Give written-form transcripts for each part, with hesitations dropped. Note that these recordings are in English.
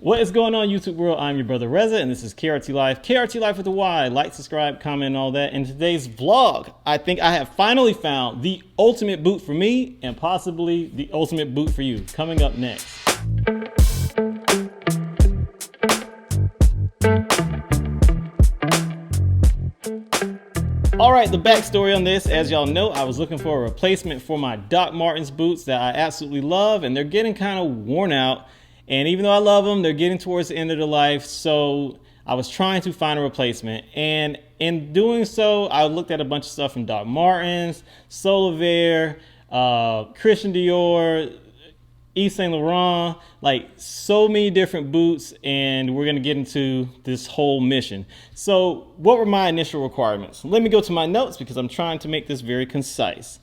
What is going on, YouTube world? I'm your brother Reza, and this is KRT Life. KRT Life with a Y. Like, subscribe, comment, and all that. In today's vlog, I think I have finally found the ultimate boot for me and possibly the ultimate boot for you. Coming up next. All right, the backstory on this, as y'all know, I was looking for a replacement for my Doc Martens boots that I absolutely love, and they're getting kind of worn out. And even though I love them, they're getting towards the end of their life. So I was trying to find a replacement. And in doing so, I looked at a bunch of stuff from Doc Martens, Solivere, Christian Dior, Yves Saint Laurent, like so many different boots. And we're going to get into this whole mission. So what were my initial requirements? Let me go to my notes because I'm trying to make this very concise.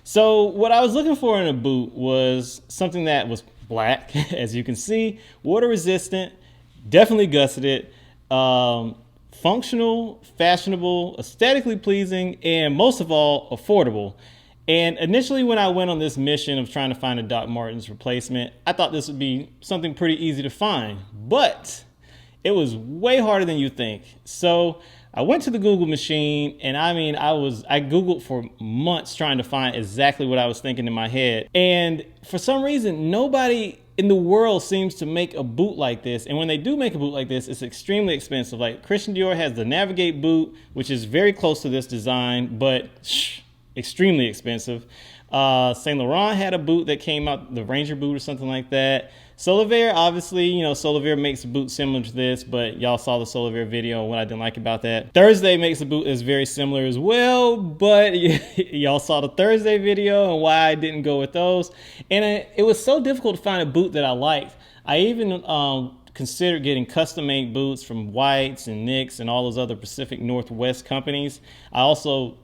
So what I was looking for in a boot was something that was black, as you can see, water resistant, definitely gusseted, functional, fashionable, aesthetically pleasing, and most of all, affordable. And initially when I went on this mission of trying to find a Doc Martens replacement, I thought this would be something pretty easy to find, but it was way harder than you think. So I went to the Google machine, and I Googled for months trying to find exactly what I was thinking in my head. And for some reason, nobody in the world seems to make a boot like this. And when they do make a boot like this, it's extremely expensive. Like Christian Dior has the Navigate boot, which is very close to this design, but extremely expensive. Saint Laurent had a boot that came out, the Ranger boot or something like that. Solivere, obviously, you know, Solivere makes a boot similar to this, but y'all saw the Solivere video and what I didn't like about that. Thursday makes a boot that's very similar as well, but y'all saw the Thursday video and why I didn't go with those. And it was so difficult to find a boot that I liked. I even considered getting custom-made boots from White's and Nick's and all those other Pacific Northwest companies. I also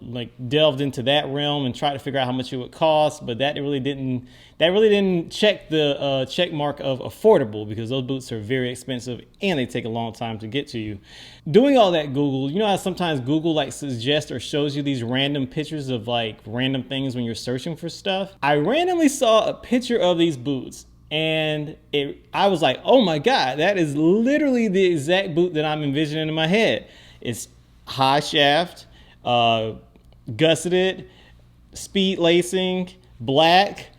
delved into that realm and tried to figure out how much it would cost, but that really didn't check the check mark of affordable, because those boots are very expensive and they take a long time to get to you. Doing all that Google, you know how sometimes Google suggests or shows you these random pictures of random things when you're searching for stuff? I randomly saw a picture of these boots. And I was like, oh my God, that is literally the exact boot that I'm envisioning in my head. It's high shaft, gusseted, speed lacing, black,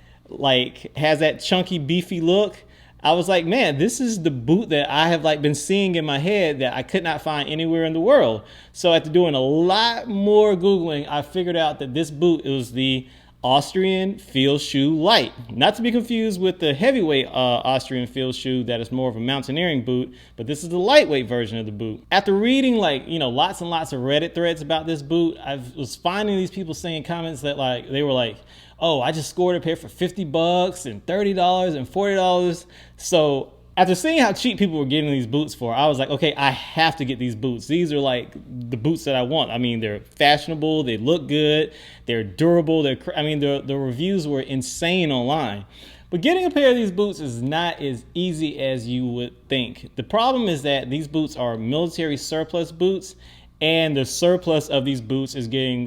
has that chunky, beefy look. I was like, man, this is the boot that I have been seeing in my head that I could not find anywhere in the world. So after doing a lot more Googling, I figured out that this boot was the Austrian Field Shoe Light. Not to be confused with the heavyweight Austrian Field Shoe that is more of a mountaineering boot, but this is the lightweight version of the boot. After reading lots and lots of Reddit threads about this boot, I was finding these people saying comments that they were like, oh, I just scored a pair for $50 and $30 and $40. So after seeing how cheap people were getting these boots for, I was like, okay, I have to get these boots. These are the boots that I want. I mean, they're fashionable, they look good, they're durable. The reviews were insane online. But getting a pair of these boots is not as easy as you would think. The problem is that these boots are military surplus boots, and the surplus of these boots is getting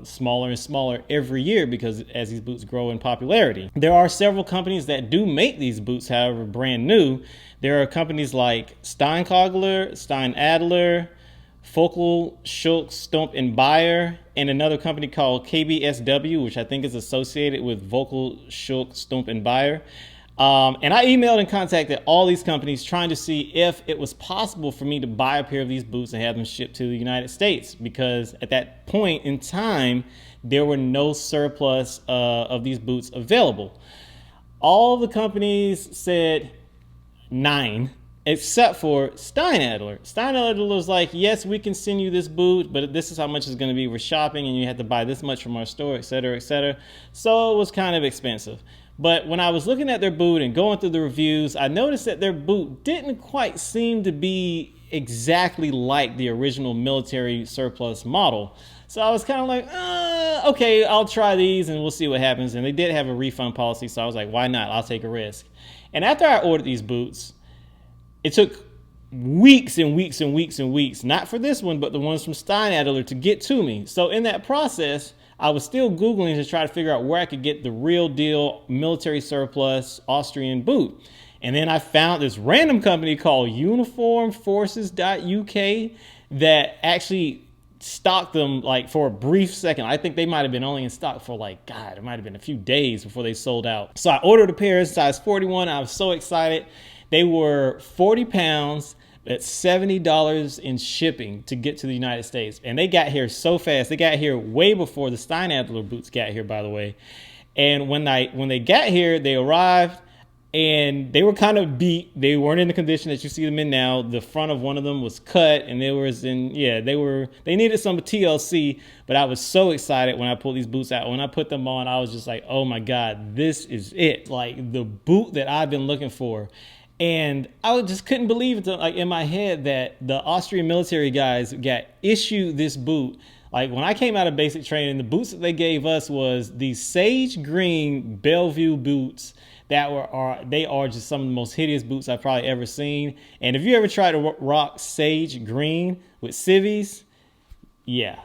smaller and smaller every year because as these boots grow in popularity. There are several companies that do make these boots, however, brand new. There are companies like Steinkogler, Stein Adler, Feldschuh, Stump and Bayer, and another company called KBSW, which I think is associated with Feldschuh, Stump and Bayer. And I emailed and contacted all these companies trying to see if it was possible for me to buy a pair of these boots and have them shipped to the United States, because at that point in time, there were no surplus of these boots available. All the companies said 9, except for Stein Adler. Stein Adler was like, yes, we can send you this boot, but this is how much it's going to be. We're shopping and you have to buy this much from our store, et cetera, et cetera. So it was kind of expensive. But when I was looking at their boot and going through the reviews, I noticed that their boot didn't quite seem to be exactly like the original military surplus model. So I was kind of like, okay, I'll try these and we'll see what happens. And they did have a refund policy, so I was like, why not? I'll take a risk. And after I ordered these boots, it took weeks and weeks and weeks and weeks, not for this one, but the ones from Stein Adler, to get to me. So in that process, I was still Googling to try to figure out where I could get the real deal military surplus Austrian boot. And then I found this random company called uniformforces.uk that actually stocked them like for a brief second. I think they might have been only in stock for like, God, it might have been a few days before they sold out. So I ordered a pair size 41. I was so excited. They were 40 pounds at $70 in shipping to get to the United States. And they got here so fast. They got here way before the Steinadler boots got here, by the way. And when they got here, they arrived and they were kind of beat. They weren't in the condition that you see them in now. The front of one of them was cut and they needed some TLC, but I was so excited when I pulled these boots out. When I put them on, I was just like, oh my God, this is it. Like the boot that I've been looking for. And I just couldn't believe it, like in my head, that the Austrian military guys got issued this boot. Like when I came out of basic training, the boots that they gave us was these sage green Bellevue boots that they are just some of the most hideous boots I've probably ever seen. And if you ever tried to rock sage green with civvies, yeah,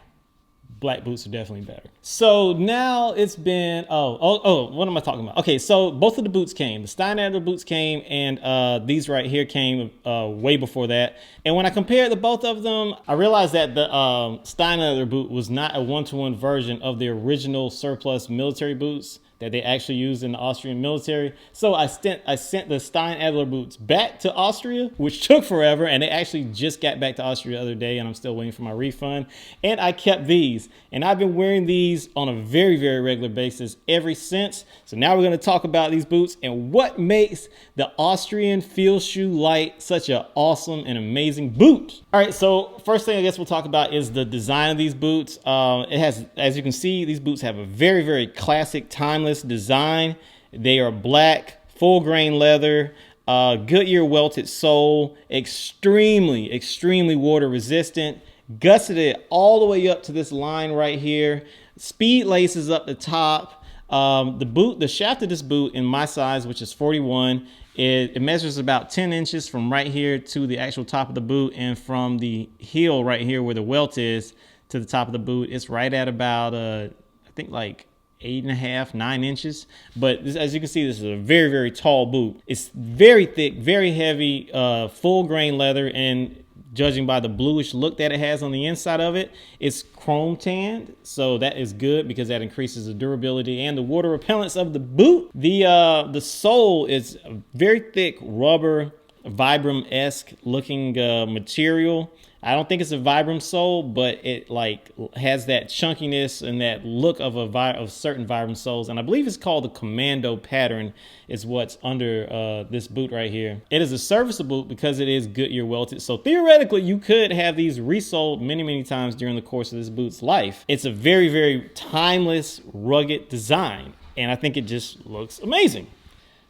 black boots are definitely better. So now it's been, what am I talking about? Okay, so both of the boots came. The Steinadler boots came, and these right here came way before that. And when I compared the both of them, I realized that the Steinadler boot was not a one-to-one version of the original surplus military boots that they actually used in the Austrian military. So I sent the Steinadler boots back to Austria, which took forever, and they actually just got back to Austria the other day, and I'm still waiting for my refund. And I kept these, and I've been wearing these on a very, very regular basis ever since. So now we're gonna talk about these boots and what makes the Austrian Field Shoe Light such an awesome and amazing boot. All right, so first thing I guess we'll talk about is the design of these boots. It has, as you can see, these boots have a very, very classic, timeless design. They are black, full grain leather, Goodyear welted sole, extremely water resistant, gusseted all the way up to this line right here, speed laces up the top. The shaft of this boot in my size, which is 41, it measures about 10 inches from right here to the actual top of the boot, and from the heel right here where the welt is to the top of the boot, it's right at about I think like 8.5, 9 inches. But this, as you can see, this is a very, very tall boot. It's very thick, very heavy, full grain leather, and judging by the bluish look that it has on the inside of it, it's chrome tanned. So that is good because that increases the durability and the water repellence of the boot. The sole is a very thick rubber, Vibram-esque looking material. I don't think it's a Vibram sole, but it like has that chunkiness and that look of certain Vibram soles. And I believe it's called the Commando pattern is what's under this boot right here. It is a serviceable boot because it is Goodyear welted. So theoretically, you could have these resoled many, many times during the course of this boot's life. It's a very, very timeless, rugged design. And I think it just looks amazing.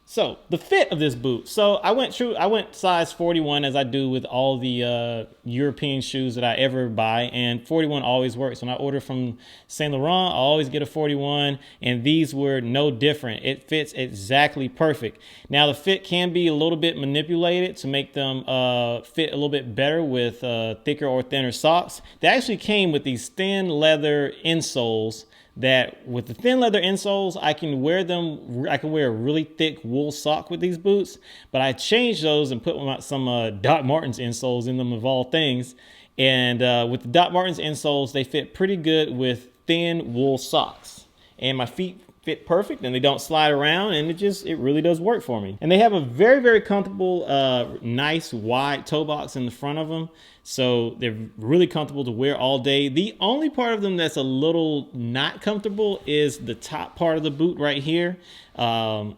So the fit of this boot. So I went size 41 as I do with all the European shoes that I ever buy, and 41 always works. When I order from Saint Laurent, I always get a 41, and these were no different. It fits exactly perfect. Now the fit can be a little bit manipulated to make them fit a little bit better with thicker or thinner socks. They actually came with these thin leather insoles that with the thin leather insoles, I can wear a really thick wool sock with these boots, but I changed those and put some Doc Martens insoles in them of all things. And with the Doc Martens insoles, they fit pretty good with thin wool socks. And my feet fit perfect and they don't slide around, and it really does work for me. And they have a very, very comfortable, nice wide toe box in the front of them. So they're really comfortable to wear all day. The only part of them that's a little not comfortable is the top part of the boot right here. I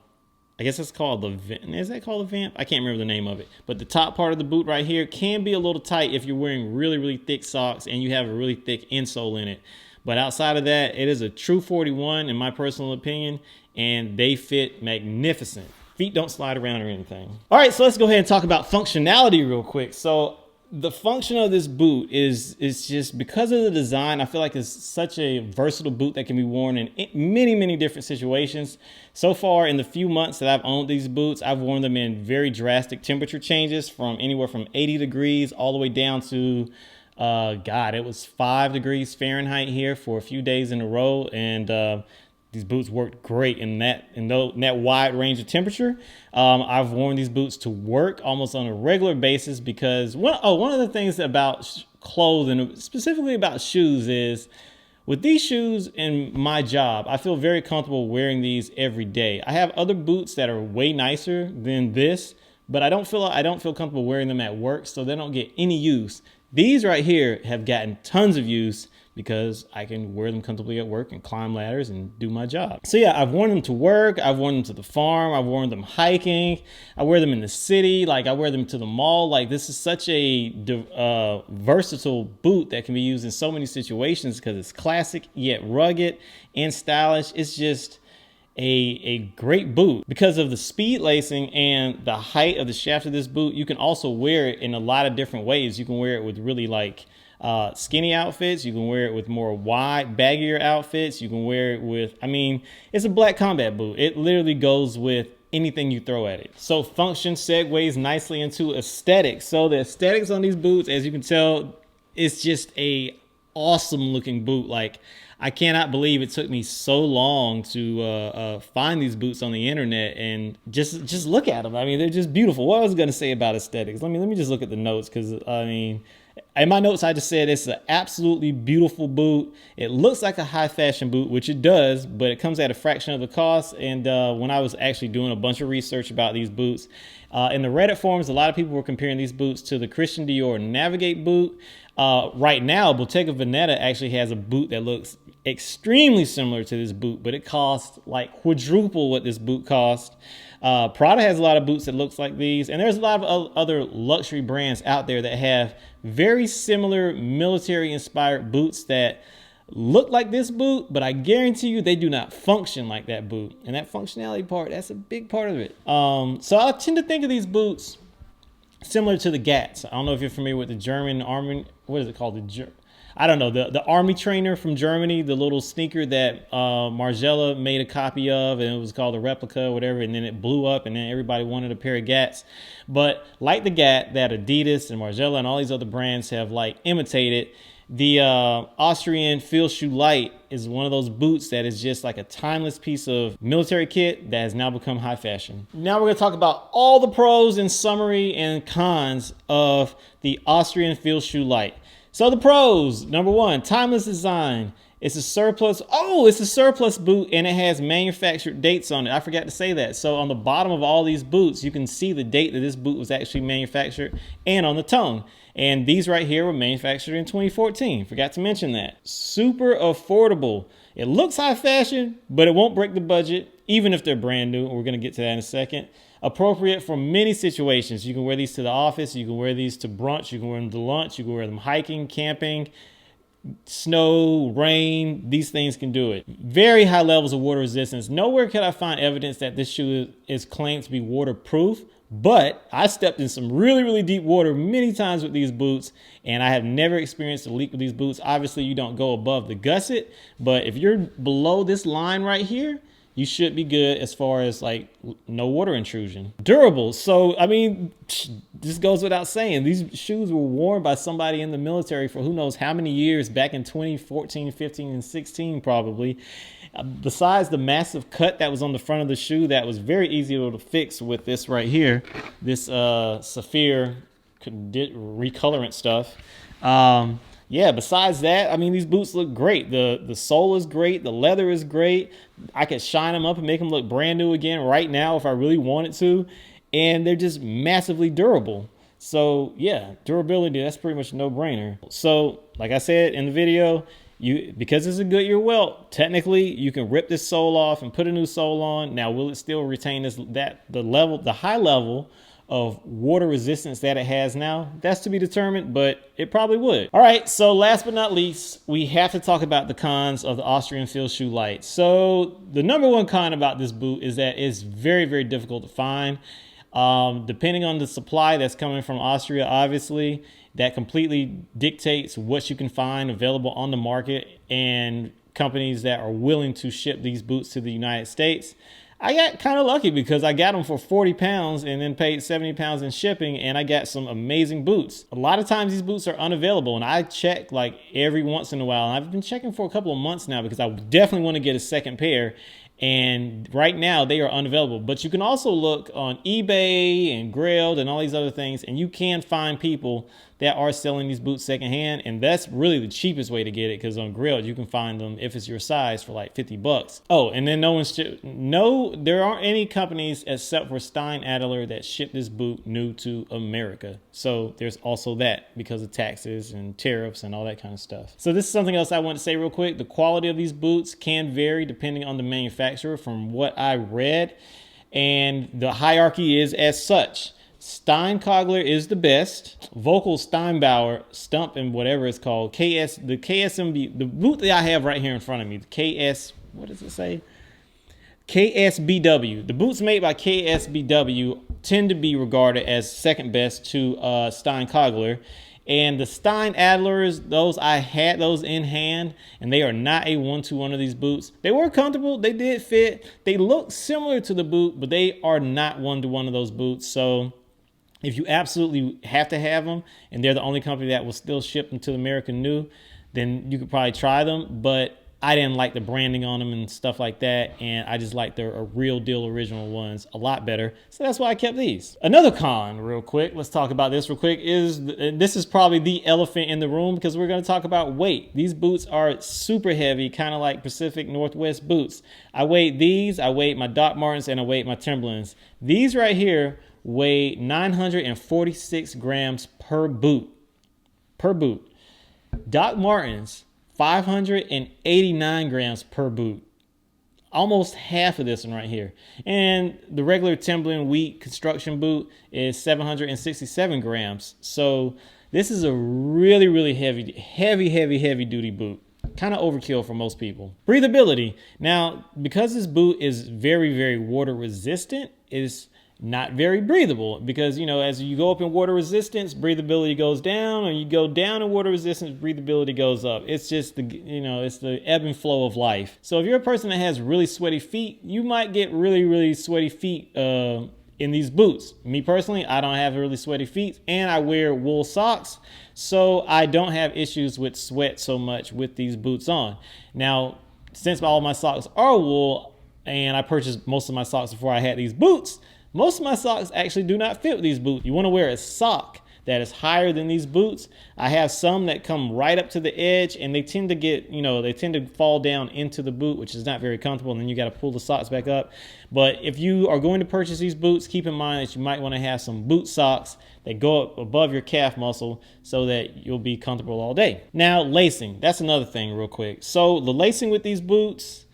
guess it's called the vamp. Is that called the vamp? I can't remember the name of it. But the top part of the boot right here can be a little tight if you're wearing really, really thick socks and you have a really thick insole in it. But outside of that, it is a true 41 in my personal opinion, and they fit magnificent. Feet don't slide around or anything. All right, so let's go ahead and talk about functionality real quick. So the function of this boot is just because of the design. I feel like it's such a versatile boot that can be worn in many, many different situations. So far in the few months that I've owned these boots, I've worn them in very drastic temperature changes from anywhere from 80 degrees all the way down to, God, it was 5 degrees Fahrenheit here for a few days in a row. And These boots worked great in that wide range of temperature. I've worn these boots to work almost on a regular basis because one of the things about clothes and specifically about shoes is with these shoes in my job, I feel very comfortable wearing these every day. I have other boots that are way nicer than this, but I don't feel comfortable wearing them at work, so they don't get any use. These right here have gotten tons of use because I can wear them comfortably at work and climb ladders and do my job. So yeah, I've worn them to work. I've worn them to the farm. I've worn them hiking. I wear them in the city. Like I wear them to the mall. Like this is such a versatile boot that can be used in so many situations because it's classic yet rugged and stylish. It's just a great boot. Because of the speed lacing and the height of the shaft of this boot, you can also wear it in a lot of different ways. You can wear it with really like skinny outfits. You can wear it with more wide, baggier outfits. You can wear it with, I mean, it's a black combat boot. It literally goes with anything you throw at it. So function segues nicely into aesthetics. So the aesthetics on these boots, as you can tell, it's just a awesome looking boot. Like I cannot believe it took me so long to find these boots on the internet and just look at them. I mean, they're just beautiful. What I was going to say about aesthetics, let me just look at the notes, because I mean, in my notes I just said it's an absolutely beautiful boot. It looks like a high fashion boot, which it does, but it comes at a fraction of the cost. And when I was actually doing a bunch of research about these boots, in the Reddit forums, a lot of people were comparing these boots to the Christian Dior Navigate boot. Right now, Bottega Veneta actually has a boot that looks extremely similar to this boot, but it costs like quadruple what this boot cost. Prada has a lot of boots that looks like these, and there's a lot of other luxury brands out there that have very similar military inspired boots that look like this boot, but I guarantee you they do not function like that boot. And that functionality part, that's a big part of it. So I tend to think of these boots similar to the Gats. I don't know if you're familiar with the German army. What is it called? I don't know, the army trainer from Germany, the little sneaker that Margiela made a copy of, and it was called a replica or whatever, and then it blew up, and then everybody wanted a pair of Gats. But like the Gat that Adidas and Margiela and all these other brands have like imitated, the Austrian Field Shoe Light is one of those boots that is just like a timeless piece of military kit that has now become high fashion. Now we're going to talk about all the pros and summary and cons of the Austrian Field Shoe Light. So the pros, number one, timeless design. It's a surplus. Oh, it's a surplus boot, and it has manufactured dates on it. I forgot to say that. So on the bottom of all these boots, you can see the date that this boot was actually manufactured and on the tone. And these right here were manufactured in 2014. Forgot to mention that. Super affordable. It looks high fashion, but it won't break the budget, even if they're brand new. We're going to get to that in a second. Appropriate for many situations. You can wear these to the office. You can wear these to brunch. You can wear them to lunch. You can wear them hiking, camping, snow, rain. These things can do it. Very high levels of water resistance. Nowhere could I find evidence that this shoe is claimed to be waterproof, but I stepped in some really, really deep water many times with these boots, and I have never experienced a leak with these boots. Obviously, you don't go above the gusset, but if you're below this line right here, you should be good as far as like no water intrusion. Durable. So, I mean, this goes without saying. These shoes were worn by somebody in the military for who knows how many years, back in 2014, 15, and 16 probably. Besides the massive cut that was on the front of the shoe that was very easy to fix with this right here, this sapphire recolorant stuff. Yeah, besides that, I mean, these boots look great. The sole is great. The leather is great. I could shine them up and make them look brand new again right now if I really wanted to. And they're just massively durable. So yeah, durability, that's pretty much a no-brainer. So like I said in the video, because it's a Goodyear welt, technically you can rip this sole off and put a new sole on. Now, will it still retain the high level of water resistance that it has now? That's to be determined, but it probably would. All right, so last but not least, we have to talk about the cons of the Austrian Field Shoe Light. So the number one con about this boot is that it's very, very difficult to find. Depending on the supply that's coming from Austria, obviously, that completely dictates what you can find available on the market and companies that are willing to ship these boots to the United States. I got kind of lucky because I got them for 40 pounds and then paid 70 pounds in shipping, and I got some amazing boots. A lot of times these boots are unavailable, and I check like every once in a while. And I've been checking for a couple of months now because I definitely want to get a second pair. And right now they are unavailable, but you can also look on eBay and Grailed and all these other things, and you can find people that are selling these boots secondhand. And that's really the cheapest way to get it, because on Grailed you can find them, if it's your size, for like 50 bucks. Oh, and then there aren't any companies except for Stein Adler that ship this boot new to America. So there's also that, because of taxes and tariffs and all that kind of stuff. So this is something else I want to say real quick. The quality of these boots can vary depending on the manufacturer, from what I read, and the hierarchy is as such. Steinkogler is the best. Vocal Steinbauer, Stump, and whatever it's called. The KSMB, the boot that I have right here in front of me, the what does it say? KSBW. The boots made by KSBW tend to be regarded as second best to Steinkogler. And the Stein Adlers, I had those in hand, and they are not a one-to-one of these boots. They were comfortable, they did fit, they look similar to the boot, but they are not one-to-one of those boots. So if you absolutely have to have them, and they're the only company that will still ship them to America new, then you could probably try them. But I didn't like the branding on them and stuff like that, and I just like their real deal original ones a lot better. So that's why I kept these. Another con, real quick, let's talk about this real quick, is this is probably the elephant in the room, because we're going to talk about weight. These boots are super heavy, kind of like Pacific Northwest boots. I weighed my Doc Martens, and I weighed my Timberlands. These right here weigh 946 grams per boot. Doc Martens, 589 grams per boot. Almost half of this one right here. And the regular Timberland wheat construction boot is 767 grams. So this is a really, really heavy duty boot. Kind of overkill for most people. Breathability. Now, because this boot is very water resistant, it's not very breathable, because, as you go up in water resistance, breathability goes down, and you go down in water resistance, breathability goes up. It's just it's the ebb and flow of life. So if you're a person that has really sweaty feet, you might get really sweaty feet in these boots. Me personally, I don't have really sweaty feet, and I wear wool socks, so I don't have issues with sweat so much with these boots on. Now, since all my socks are wool, and I purchased most of my socks before I had these boots, most of my socks actually do not fit with these boots. You want to wear a sock that is higher than these boots. I have some that come right up to the edge, and they tend to get, they tend to fall down into the boot, which is not very comfortable, and then you got to pull the socks back up. But if you are going to purchase these boots, keep in mind that you might want to have some boot socks that go up above your calf muscle so that you'll be comfortable all day. Now, lacing. That's another thing real quick. So the lacing with these boots,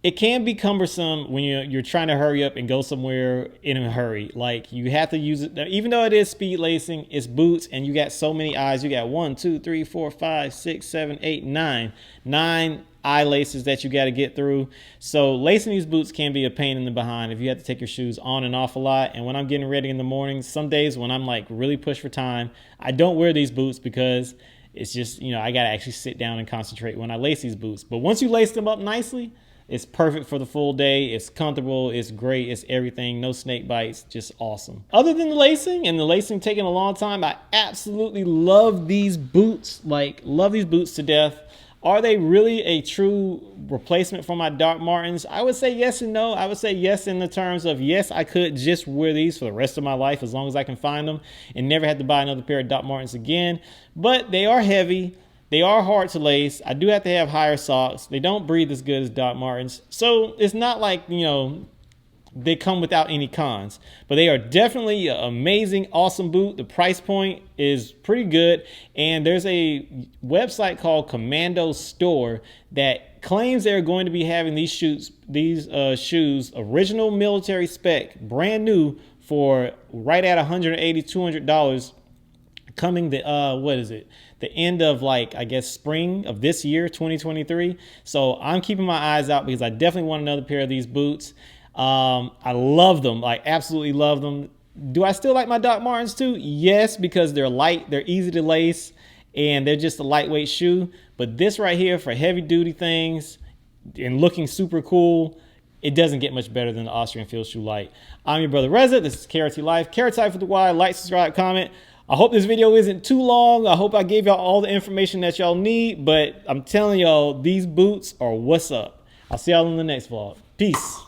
it can be cumbersome when you're trying to hurry up and go somewhere in a hurry. Like, you have to use it, even though it is speed lacing, it's boots, and you got so many eyes. You got 1, 2, 3, 4, 5, 6, 7, 8, 9 eye laces that you got to get through. So lacing these boots can be a pain in the behind if you have to take your shoes on and off a lot. And when I'm getting ready in the morning, some days when I'm like really pushed for time, I don't wear these boots, because it's just, I got to actually sit down and concentrate when I lace these boots. But once you lace them up nicely, it's perfect for the full day. It's comfortable. It's great. It's everything. No snake bites. Just awesome. Other than the lacing, and the lacing taking a long time, I absolutely love these boots. Love these boots to death. Are they really a true replacement for my Doc Martens? I would say yes and no. I would say yes in the terms of, yes, I could just wear these for the rest of my life as long as I can find them and never have to buy another pair of Doc Martens again. But they are heavy. They are hard to lace. I do have to have higher socks. They don't breathe as good as Doc Martens. So it's not like, they come without any cons. But they are definitely an amazing, awesome boot. The price point is pretty good. And there's a website called Commando Store that claims they're going to be having these shoes, original military spec, brand new, for right at $180, $200, coming the end of spring of this year, 2023. So I'm keeping my eyes out, because I definitely want another pair of these boots. I love them, absolutely love them. Do I still like my Doc Martens too? Yes, because they're light, they're easy to lace, and they're just a lightweight shoe. But this right here, for heavy duty things and looking super cool, it doesn't get much better than the Austrian Field Shoe Light. I'm your brother Reza. This is KRT Life. KRT for the Y. Like, subscribe, comment. I hope this video isn't too long. I hope I gave y'all all the information that y'all need. But I'm telling y'all, these boots are what's up. I'll see y'all in the next vlog. Peace.